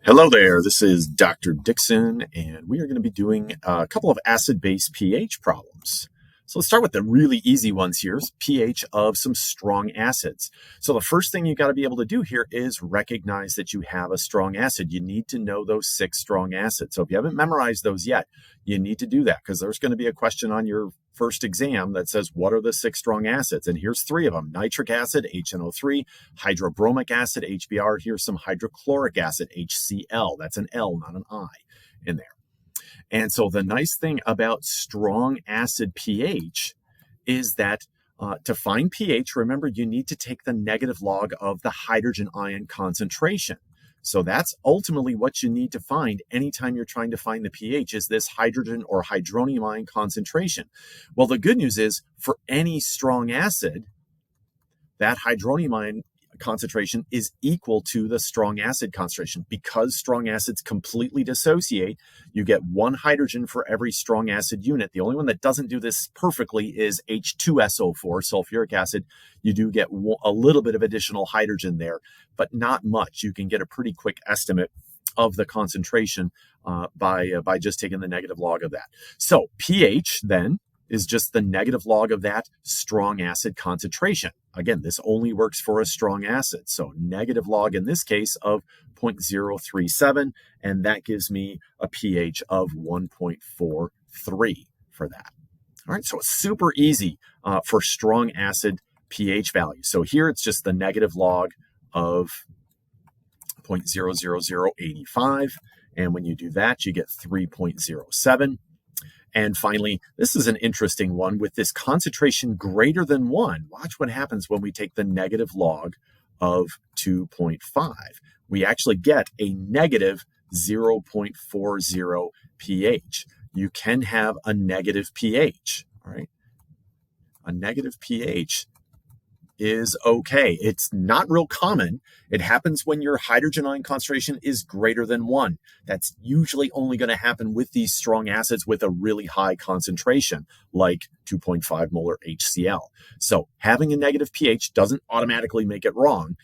Hello there, this is Dr. Dixon, and we are going to be doing a couple of acid-base pH problems. So let's start with the really easy ones here, pH of some strong acids. So the first thing you got to be able to do here is recognize that you have a strong acid. You need to know those 6 strong acids. So if you haven't memorized those yet, you need to do that because there's going to be a question on your first exam that says, what are the 6 strong acids? And here's 3 of them: nitric acid, HNO3, hydrobromic acid, HBr. Here's some hydrochloric acid, HCl. That's an L, not an I in there. And so the nice thing about strong acid pH is that to find pH, remember, you need to take the negative log of the hydrogen ion concentration. So that's ultimately what you need to find anytime you're trying to find the pH, is this hydrogen or hydronium ion concentration. Well, the good news is for any strong acid, that hydronium ion concentration is equal to the strong acid concentration. Because strong acids completely dissociate, you get 1 hydrogen for every strong acid unit. The only one that doesn't do this perfectly is H2SO4, sulfuric acid. You do get a little bit of additional hydrogen there, but not much. You can get a pretty quick estimate of the concentration by just taking the negative log of that. So pH then is just the negative log of that strong acid concentration. Again, this only works for a strong acid. So negative log in this case of 0.037, and that gives me a pH of 1.43 for that. All right, so it's super easy for strong acid pH values. So here it's just the negative log of 0.00085, and when you do that, you get 3.07. And finally, this is an interesting one with this concentration greater than 1. Watch what happens when we take the negative log of 2.5. We actually get a negative 0.40 pH. You can have a negative pH, all right? A negative pH is okay. It's not real common. It happens when your hydrogen ion concentration is greater than 1. That's usually only going to happen with these strong acids with a really high concentration, like 2.5 molar HCl. So having a negative pH doesn't automatically make it wrong.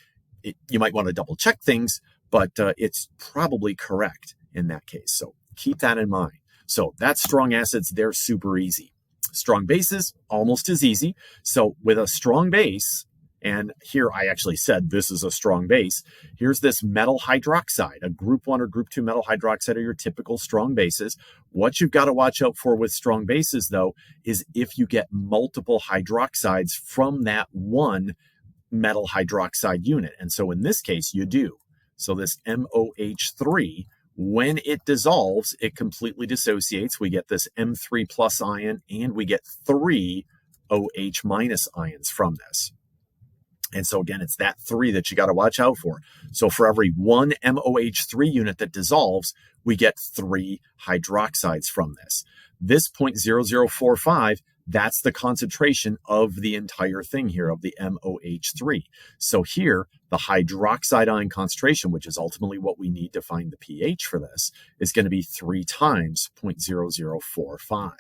You might want to double check things, but it's probably correct in that case. So keep that in mind. So that's strong acids. They're super easy. Strong bases, almost as easy. So with a strong base, and here I actually said this is a strong base, here's this metal hydroxide. A group 1 or group 2 metal hydroxide are your typical strong bases. What you've got to watch out for with strong bases, though, is if you get multiple hydroxides from that one metal hydroxide unit. And so in this case, you do. So this MOH3, when it dissolves, it completely dissociates. We get this M3 plus ion, and we get 3 OH minus ions from this. And so again, it's that 3 that you got to watch out for. So for every 1 MOH3 unit that dissolves, we get 3 hydroxides from this. This 0.0045, that's the concentration of the entire thing here, of the MOH3. So here, the hydroxide ion concentration, which is ultimately what we need to find the pH for this, is going to be 3 times 0.0045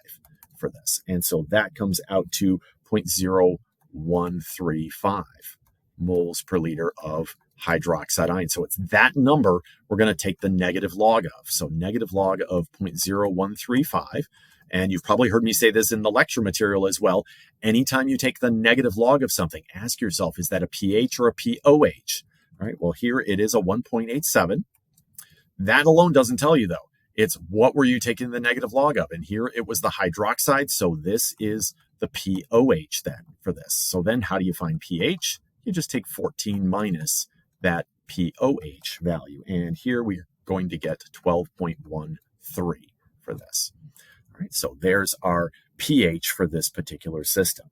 for this. And so that comes out to 0.0135 moles per liter of hydroxide ion. So it's that number we're going to take the negative log of. So negative log of 0.0135. And you've probably heard me say this in the lecture material as well. Anytime you take the negative log of something, ask yourself, is that a pH or a pOH? All right, well, here it is a 1.87. That alone doesn't tell you, though. It's what were you taking the negative log of? And here it was the hydroxide, so this is the pOH then for this. So then how do you find pH? You just take 14 minus that pOH value. And here we're going to get 12.13 for this. All right, so there's our pH for this particular system.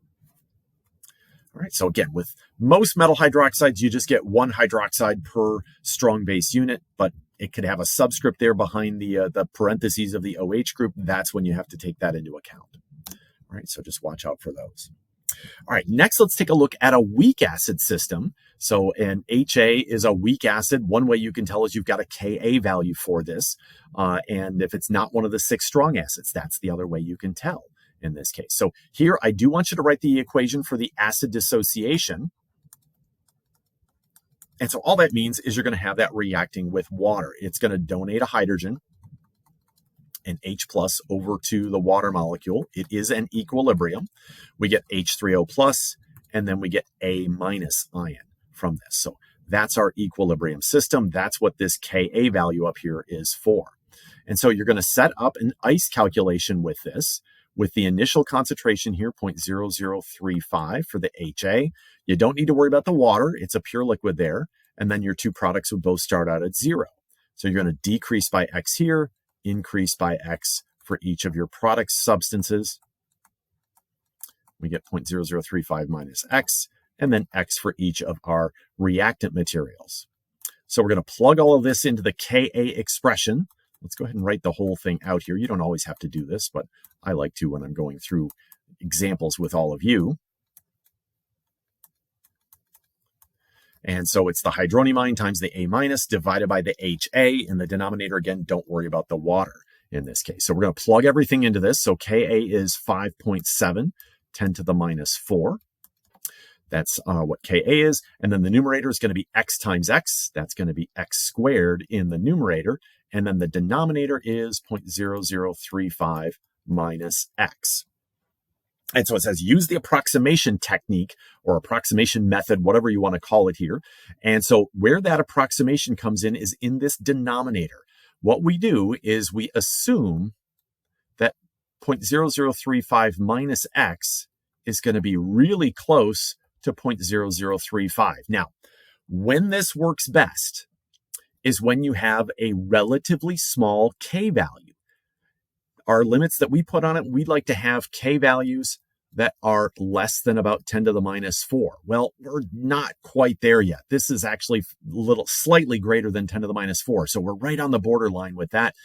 All right, so again, with most metal hydroxides, you just get 1 hydroxide per strong base unit, but it could have a subscript there behind the parentheses of the OH group. That's when you have to take that into account. All right, so just watch out for those. All right, next let's take a look at a weak acid system. So an HA is a weak acid. One way you can tell is you've got a Ka value for this. And if it's not one of the 6 strong acids, that's the other way you can tell in this case. So here I do want you to write the equation for the acid dissociation. And so all that means is you're going to have that reacting with water. It's going to donate a hydrogen, an H plus, over to the water molecule. It is an equilibrium. We get H3O plus, and then we get A minus ion from this. So that's our equilibrium system. That's what this Ka value up here is for. And so you're going to set up an ice calculation with this, with the initial concentration here, 0.0035 for the HA. You don't need to worry about the water. It's a pure liquid there. And then your two products would both start out at 0. So you're going to decrease by X here, increase by X for each of your product substances. We get 0.0035 minus X, and then X for each of our reactant materials. So we're going to plug all of this into the Ka expression. Let's go ahead and write the whole thing out here. You don't always have to do this, but I like to when I'm going through examples with all of you. And so it's the hydronium ion times the A minus divided by the HA. In the denominator, again, don't worry about the water in this case. So we're going to plug everything into this. So Ka is 5.7, 10 to the minus 4. That's what Ka is. And then the numerator is going to be X times X. That's going to be X squared in the numerator. And then the denominator is 0.0035 minus X. And so it says use the approximation technique or approximation method, whatever you want to call it here. And so where that approximation comes in is in this denominator. What we do is we assume that 0.0035 minus X is going to be really close to 0.0035. Now, when this works best is when you have a relatively small K value. Our limits that we put on it, we'd like to have K values that are less than about 10 to the minus 4. Well, we're not quite there yet. This is actually slightly greater than 10 to the minus 4. So we're right on the borderline with that.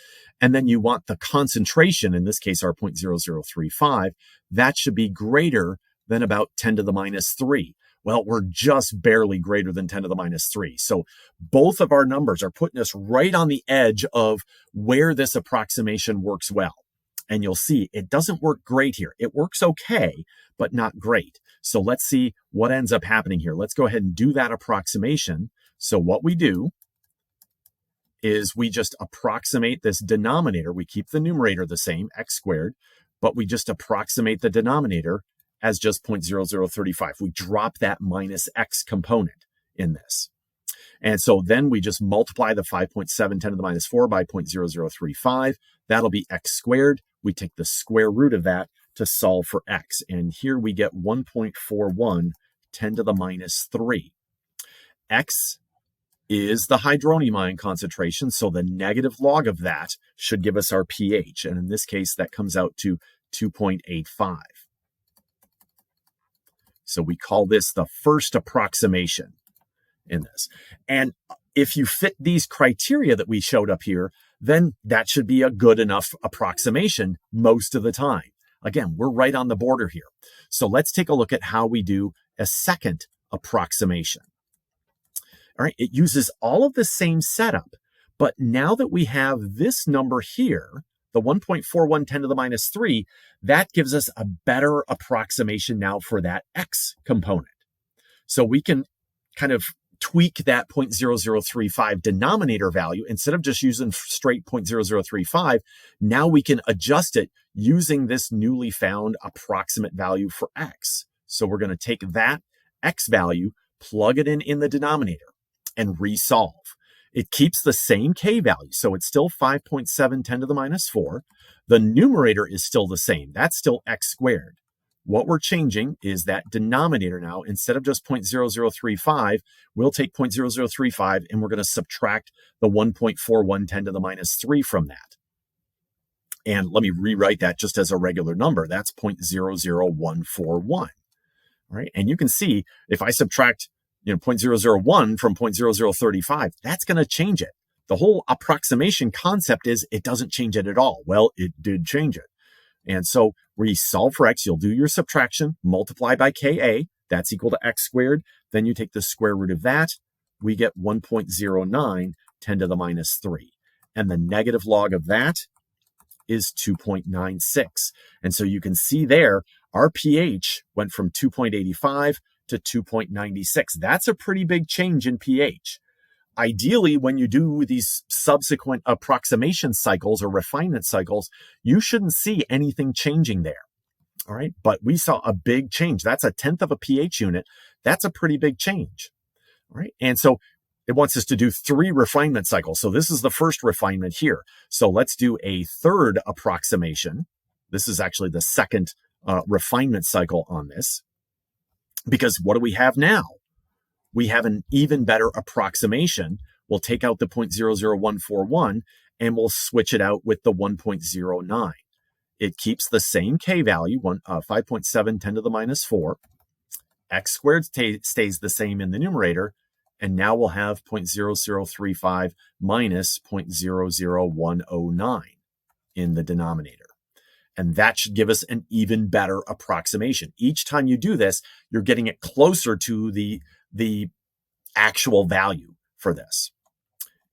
And then you want the concentration, in this case, our 0.0035, that should be greater than about 10 to the minus 3. Well, we're just barely greater than 10 to the minus 3. So both of our numbers are putting us right on the edge of where this approximation works well. And you'll see it doesn't work great here. It works okay, but not great. So let's see what ends up happening here. Let's go ahead and do that approximation. So what we do is we just approximate this denominator. We keep the numerator the same, X squared, but we just approximate the denominator as just 0.0035. We drop that minus X component in this. And so then we just multiply the 5.7 10 to the minus 4 by 0.0035. That'll be X squared. We take the square root of that to solve for X. And here we get 1.41 10 to the minus 3. X is the hydronium ion concentration, so the negative log of that should give us our pH. And in this case, that comes out to 2.85. So we call this the first approximation in this. And if you fit these criteria that we showed up here, then that should be a good enough approximation most of the time. Again, we're right on the border here. So let's take a look at how we do a second approximation. All right, it uses all of the same setup, but now that we have this number here, the 1.41 10 to the minus 3, that gives us a better approximation now for that X component. So we can kind of tweak that 0.0035 denominator value. Instead of just using straight 0.0035, now we can adjust it using this newly found approximate value for X. So we're going to take that X value, plug it in the denominator, and resolve. It keeps the same K value, so it's still 5.7 10 to the minus 4. The numerator is still the same. That's still X squared. What we're changing is that denominator now. Instead of just 0.0035, we'll take 0.0035 and we're going to subtract the 1.41 10 to the minus 3 from that. And let me rewrite that just as a regular number. That's 0.00141. All right, and you can see if I subtract 0.001 from 0.0035, that's going to change it. The whole approximation concept is it doesn't change it at all. Well, it did change it. And so we solve for X, you'll do your subtraction, multiply by Ka, that's equal to X squared. Then you take the square root of that, we get 1.09 10 to the minus 3. And the negative log of that is 2.96. And so you can see there, our pH went from 2.85 to 2.96. That's a pretty big change in pH. Ideally, when you do these subsequent approximation cycles or refinement cycles, you shouldn't see anything changing there. All right. But we saw a big change. That's 1/10 of a pH unit. That's a pretty big change. All right. And so it wants us to do 3 refinement cycles. So this is the first refinement here. So let's do a third approximation. This is actually the second refinement cycle on this. Because what do we have now? We have an even better approximation. We'll take out the 0.00141 and we'll switch it out with the 1.09. It keeps the same K value, 5.7 10 to the minus 4. X squared stays the same in the numerator. And now we'll have 0.0035 minus 0.00109 in the denominator. And that should give us an even better approximation. Each time you do this, you're getting it closer to the actual value for this.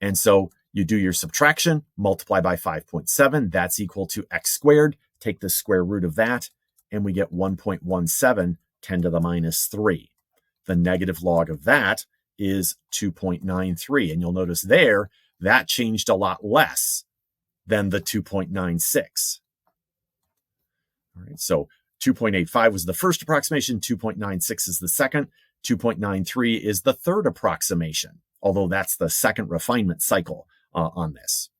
And so you do your subtraction, multiply by 5.7. That's equal to x squared. Take the square root of that, and we get 1.17 10 to the minus 3. The negative log of that is 2.93. And you'll notice there, that changed a lot less than the 2.96. All right, so 2.85 was the first approximation, 2.96 is the second, 2.93 is the third approximation, although that's the second refinement cycle on this.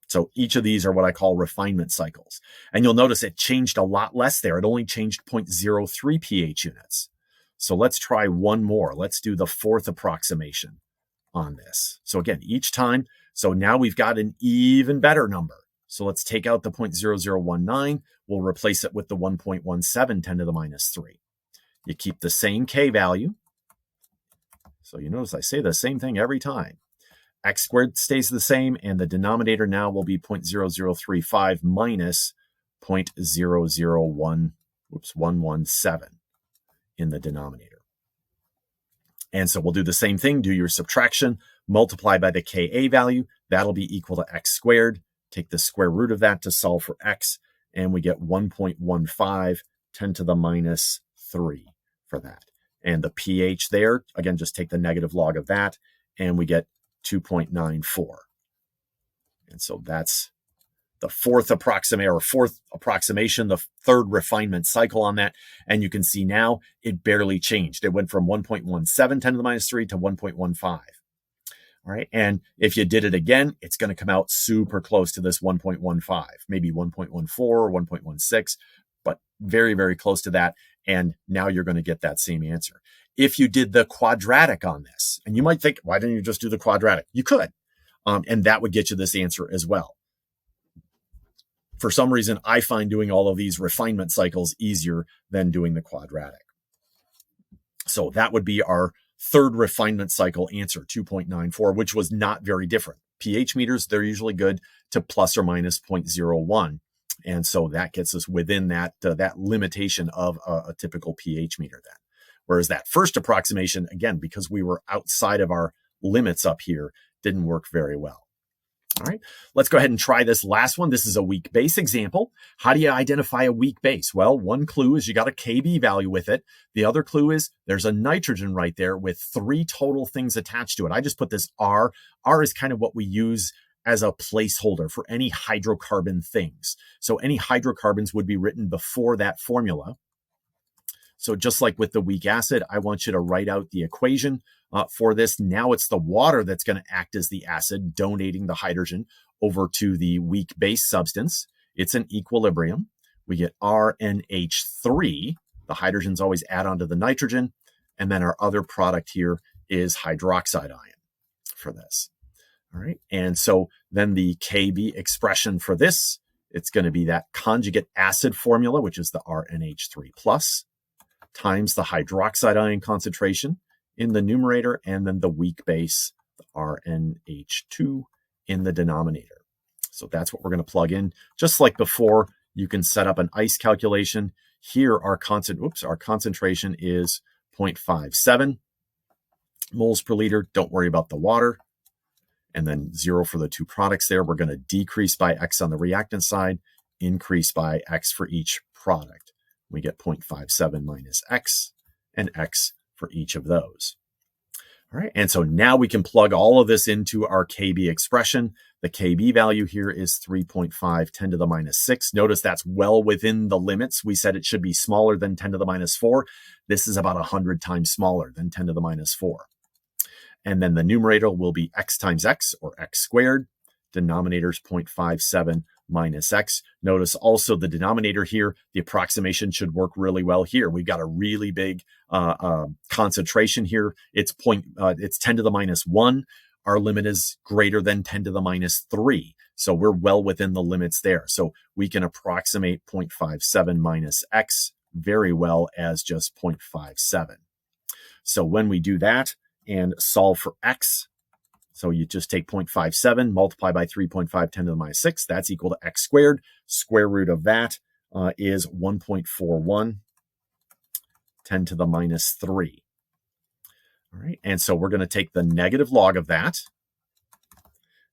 So each of these are what I call refinement cycles. And you'll notice it changed a lot less there. It only changed 0.03 pH units. So let's try one more. Let's do the fourth approximation on this. So again, each time, so now we've got an even better number. So let's take out the 0.0019. We'll replace it with the 1.17 10 to the minus 3. You keep the same K value. So you notice I say the same thing every time. X squared stays the same, and the denominator now will be 0.0035 minus 117 in the denominator. And so we'll do the same thing. Do your subtraction, multiply by the Ka value. That'll be equal to x squared. Take the square root of that to solve for x, and we get 1.15 10 to the minus 3 for that. And the pH there, again, just take the negative log of that, and we get 2.94. And so that's the fourth approximation, the third refinement cycle on that. And you can see now it barely changed. It went from 1.17 10 to the minus 3 to 1.15. All right. And if you did it again, it's going to come out super close to this 1.15, maybe 1.14 or 1.16, but very, very close to that. And now you're going to get that same answer. If you did the quadratic on this, and you might think, why didn't you just do the quadratic? You could. And that would get you this answer as well. For some reason, I find doing all of these refinement cycles easier than doing the quadratic. So that would be our third refinement cycle answer, 2.94, which was not very different. pH meters, they're usually good to plus or minus 0.01. And so that gets us within that limitation of a typical pH meter then. Whereas that first approximation, again, because we were outside of our limits up here, didn't work very well. All right, let's go ahead and try this last one. This is a weak base example. How do you identify a weak base? Well, one clue is you got a Kb value with it. The other clue is there's a nitrogen right there with 3 total things attached to it. I just put this R. R is kind of what we use as a placeholder for any hydrocarbon things. So any hydrocarbons would be written before that formula. So just like with the weak acid, I want you to write out the equation for this. Now it's the water that's going to act as the acid, donating the hydrogen over to the weak base substance. It's an equilibrium. We get RNH3. The hydrogens always add on to the nitrogen. And then our other product here is hydroxide ion for this. All right. And so then the Kb expression for this, it's going to be that conjugate acid formula, which is the RNH3 plus, times the hydroxide ion concentration in the numerator, and then the weak base, the RNH2, in the denominator. So that's what we're going to plug in. Just like before, you can set up an ice calculation. Here, our concentration is 0.57 moles per liter. Don't worry about the water. And then 0 for the 2 products there. We're going to decrease by X on the reactant side, increase by X for each product. We get 0.57 minus X, and X for each of those. All right, and so now we can plug all of this into our KB expression. The KB value here is 3.5 10 to the minus 6. Notice that's well within the limits. We said it should be smaller than 10 to the minus 4. This is about 100 times smaller than 10 to the minus 4. And then the numerator will be x times x, or x squared. Denominator is 0.57 minus x. Notice also the denominator here, the approximation should work really well here. We've got a really big concentration here. It's 10 to the minus 1. Our limit is greater than 10 to the minus 3. So we're well within the limits there. So we can approximate 0.57 minus x very well as just 0.57. So when we do that and solve for x, so you just take 0.57, multiply by 3.5, 10 to the minus 6. That's equal to x squared. Square root of that is 1.41, 10 to the minus 3. All right, and so we're going to take the negative log of that.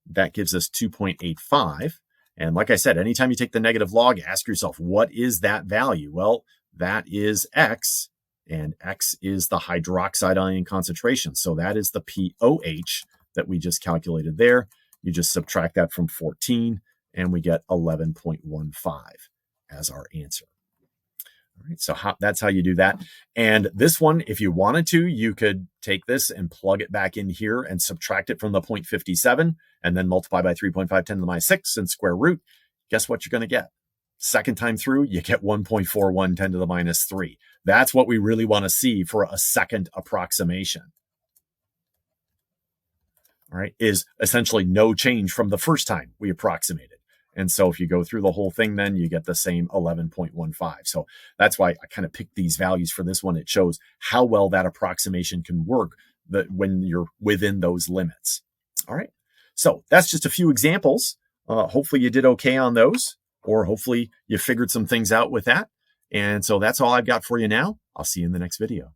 That gives us 2.85. And like I said, anytime you take the negative log, ask yourself, what is that value? Well, that is x, and x is the hydroxide ion concentration. So that is the POH that we just calculated there. You just subtract that from 14, and we get 11.15 as our answer. All right, so that's how you do that. And this one, if you wanted to, you could take this and plug it back in here and subtract it from the 0.57, and then multiply by 3.5, 10 to the minus 6 and square root. Guess what you're going to get? Second time through, you get 1.41, 10 to the minus 3. That's what we really want to see for a second approximation. All right, is essentially no change from the first time we approximated. And so if you go through the whole thing, then you get the same 11.15. So that's why I kind of picked these values for this one. It shows how well that approximation can work when you're within those limits. All right, so that's just a few examples. Hopefully you did okay on those, or hopefully you figured some things out with that. And so that's all I've got for you now. I'll see you in the next video.